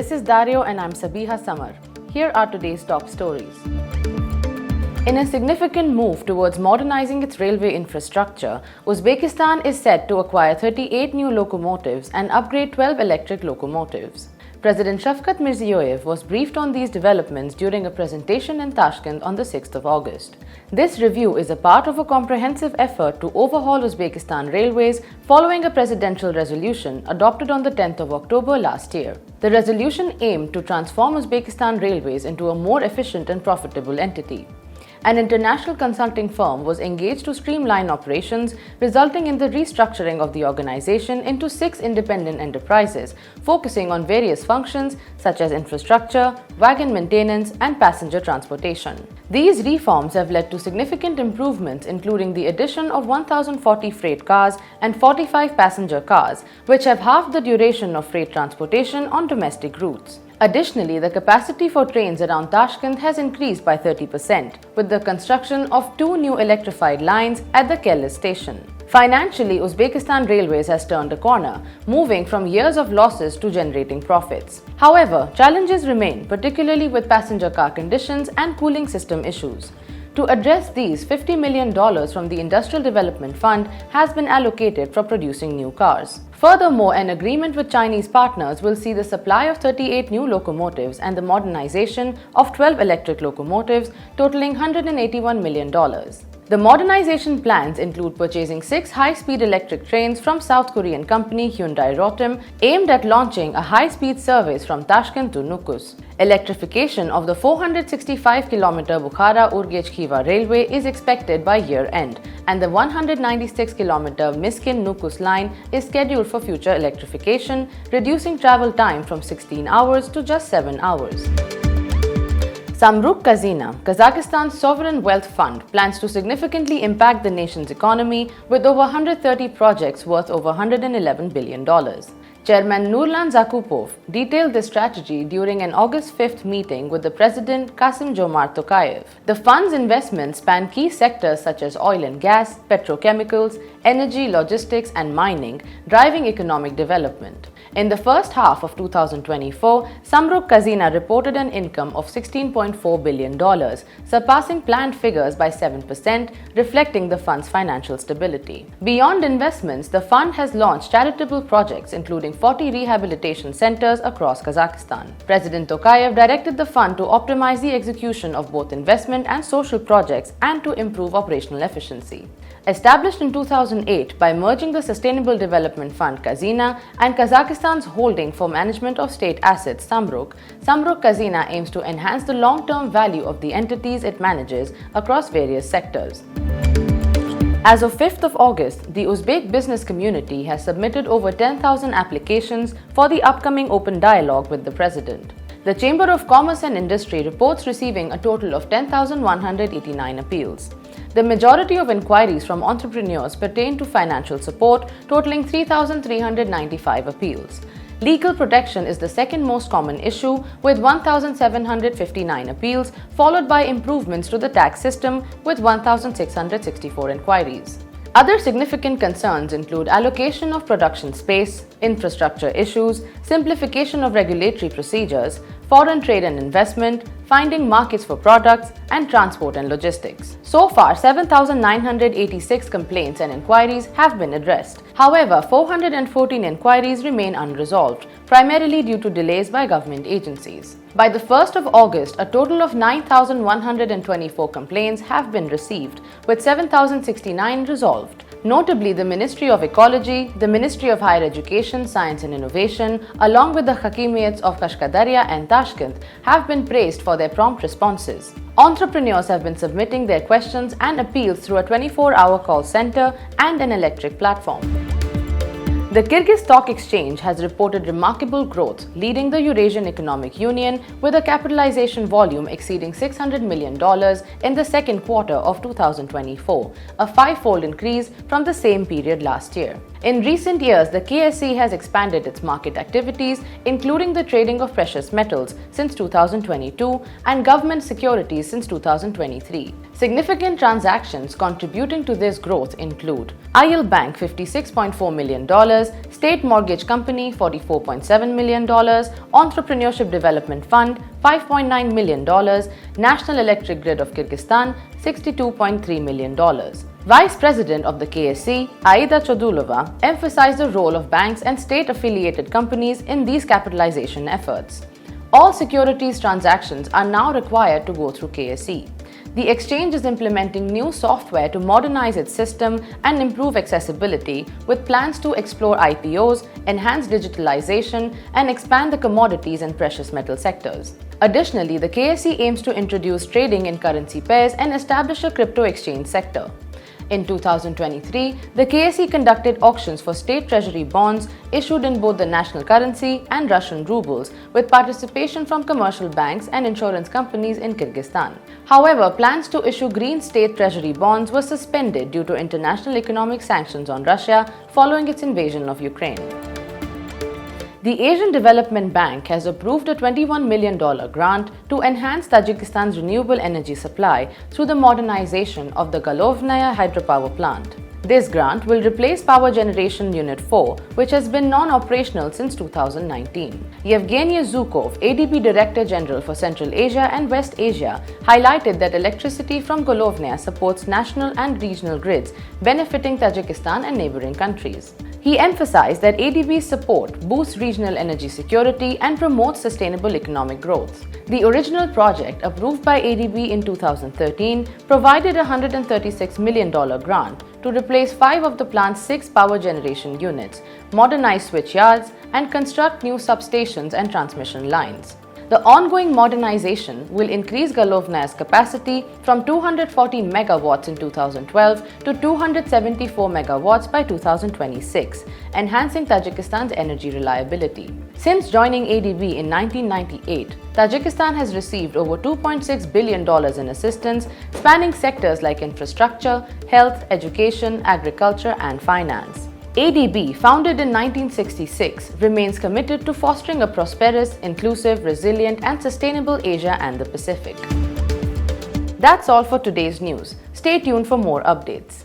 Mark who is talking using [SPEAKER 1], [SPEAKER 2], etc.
[SPEAKER 1] This is Dario and I'm Sabiha Samar. Here are today's top stories. In a significant move towards modernizing its railway infrastructure, Uzbekistan is set to acquire 38 new locomotives and upgrade 12 electric locomotives. President Shavkat Mirziyoyev was briefed on these developments during a presentation in Tashkent on the 6th of August. This review is a part of a comprehensive effort to overhaul Uzbekistan railways following a presidential resolution adopted on the 10th of October last year. The resolution aimed to transform Uzbekistan railways into a more efficient and profitable entity. An international consulting firm was engaged to streamline operations, resulting in the restructuring of the organization into 6 independent enterprises, focusing on various functions such as infrastructure, wagon maintenance, and passenger transportation. These reforms have led to significant improvements, including the addition of 1,040 freight cars and 45 passenger cars, which have halved the duration of freight transportation on domestic routes. Additionally, the capacity for trains around Tashkent has increased by 30%, with the construction of 2 new electrified lines at the Kyrgyz station. Financially, Uzbekistan Railways has turned a corner, moving from years of losses to generating profits. However, challenges remain, particularly with passenger car conditions and cooling system issues. To address these, $50 million from the Industrial Development Fund has been allocated for producing new cars. Furthermore, an agreement with Chinese partners will see the supply of 38 new locomotives and the modernization of 12 electric locomotives, totaling $181 million. The modernization plans include purchasing 6 high-speed electric trains from South Korean company Hyundai Rotem, aimed at launching a high-speed service from Tashkent to Nukus. Electrification of the 465-kilometer Bukhara-Urgech-Khiva railway is expected by year-end, and the 196-kilometer Miskin-Nukus line is scheduled for future electrification, reducing travel time from 16 hours to just 7 hours. Samruk Kazyna, Kazakhstan's sovereign wealth fund, plans to significantly impact the nation's economy with over 130 projects worth over $111 billion. Chairman Nurlan Zakupov detailed this strategy during an August 5th meeting with the President Kassym-Jomart Tokayev. The fund's investments span key sectors such as oil and gas, petrochemicals, energy, logistics, and mining, driving economic development. In the first half of 2024, Samruk Kazyna reported an income of $16.4 billion, surpassing planned figures by 7%, reflecting the fund's financial stability. Beyond investments, the fund has launched charitable projects including 40 rehabilitation centers across Kazakhstan. President Tokayev directed the fund to optimize the execution of both investment and social projects and to improve operational efficiency. Established in 2008 by merging the Sustainable Development Fund Kazyna and Kazakhstan's holding for management of state assets Samruk Kazyna aims to enhance the long-term value of the entities it manages across various sectors. As of 5th of August, the Uzbek business community has submitted over 10,000 applications for the upcoming open dialogue with the president. The Chamber of Commerce and Industry reports receiving a total of 10,189 appeals. The majority of inquiries from entrepreneurs pertain to financial support, totaling 3,395 appeals. Legal protection is the second most common issue, with 1,759 appeals, followed by improvements to the tax system with 1,664 inquiries. Other significant concerns include allocation of production space, infrastructure issues, simplification of regulatory procedures, foreign trade and investment, finding markets for products, and transport and logistics. So far, 7,986 complaints and inquiries have been addressed. However, 414 inquiries remain unresolved, primarily due to delays by government agencies. By the 1st of August, a total of 9,124 complaints have been received, with 7,069 resolved. Notably, the Ministry of Ecology, the Ministry of Higher Education, Science and Innovation, along with the Hakimiyats of Kashkadarya and Tashkent, have been praised for their prompt responses. Entrepreneurs have been submitting their questions and appeals through a 24-hour call center and an electric platform. The Kyrgyz Stock Exchange has reported remarkable growth, leading the Eurasian Economic Union with a capitalization volume exceeding $600 million in the second quarter of 2024, a fivefold increase from the same period last year. In recent years, the KSE has expanded its market activities, including the trading of precious metals since 2022 and government securities since 2023. Significant transactions contributing to this growth include IL Bank $56.4 million, State Mortgage Company $44.7 million, Entrepreneurship Development Fund $5.9 million, National Electric Grid of Kyrgyzstan $62.3 million. Vice President of the KSE, Aida Chodulova, emphasized the role of banks and state-affiliated companies in these capitalization efforts. All securities transactions are now required to go through KSE. The exchange is implementing new software to modernize its system and improve accessibility, with plans to explore IPOs, enhance digitalization, and expand the commodities and precious metal sectors. Additionally, the KSE aims to introduce trading in currency pairs and establish a crypto exchange sector. In 2023, the KSE conducted auctions for state treasury bonds issued in both the national currency and Russian rubles, with participation from commercial banks and insurance companies in Kyrgyzstan. However, plans to issue green state treasury bonds were suspended due to international economic sanctions on Russia following its invasion of Ukraine. The Asian Development Bank has approved a $21 million grant to enhance Tajikistan's renewable energy supply through the modernization of the Golovnaya hydropower plant. This grant will replace Power Generation Unit 4, which has been non-operational since 2019. Yevgeny Zhukov, ADB Director General for Central Asia and West Asia, highlighted that electricity from Golovnaya supports national and regional grids, benefiting Tajikistan and neighboring countries. He emphasized that ADB's support boosts regional energy security and promotes sustainable economic growth. The original project, approved by ADB in 2013, provided a $136 million grant to replace 5 of the plant's 6 power generation units, modernize switch yards, and construct new substations and transmission lines. The ongoing modernization will increase Golovnaya's capacity from 240 megawatts in 2012 to 274 megawatts by 2026, enhancing Tajikistan's energy reliability. Since joining ADB in 1998, Tajikistan has received over $2.6 billion in assistance, spanning sectors like infrastructure, health, education, agriculture, and finance. ADB, founded in 1966, remains committed to fostering a prosperous, inclusive, resilient, and sustainable Asia and the Pacific. That's all for today's news. Stay tuned for more updates.